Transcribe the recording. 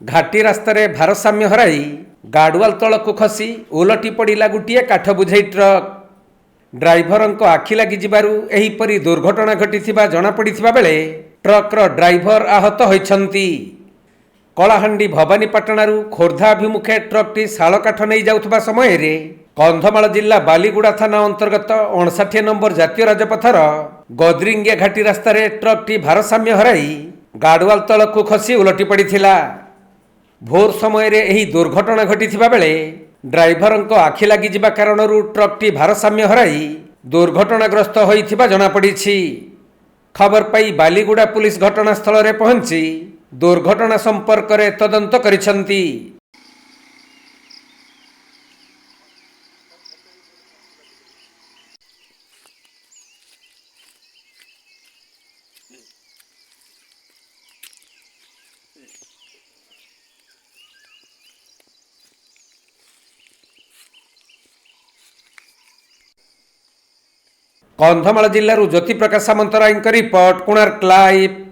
घाटी रास्तार भारसाम्य हराई गाडुआल तलक खसी ओलटी पड़ा गोटे काठ बुझे ट्रक ड्राइवर आखि लगी एहीपरी दुर्घटना घटी जनापड़ी बेले ट्रक्र ड्राइवर आहत होती। कलाहांडी भवानीपाटणु खोर्धा अभिमुखे ट्रकटी शालकाठ नहीं जाउथबा समय रे कंधमाल जिला बालीगुड़ा थाना अंतर्गत 59 नंबर जातीय राजपथर गदरिंगिया घाटी रास्तार ट्रकटी भारसाम्य हराई गाडुआल तलक खसी ओलटी पड़ा। भोर समय रे एही दुर्घटना घटी बेले ड्राइवर आखि लगी कारण ट्रकटी भारसाम्य हराई दुर्घटनाग्रस्त होइथिबा जनापड़ी। खबर पाई बालीगुड़ा पुलिस घटनास्थल में पहुंची दुर्घटना संपर्क में तदंत करिसेंती। Kandhamal जिल्लारू Jyoti Prakash Samantaray report, Konark live.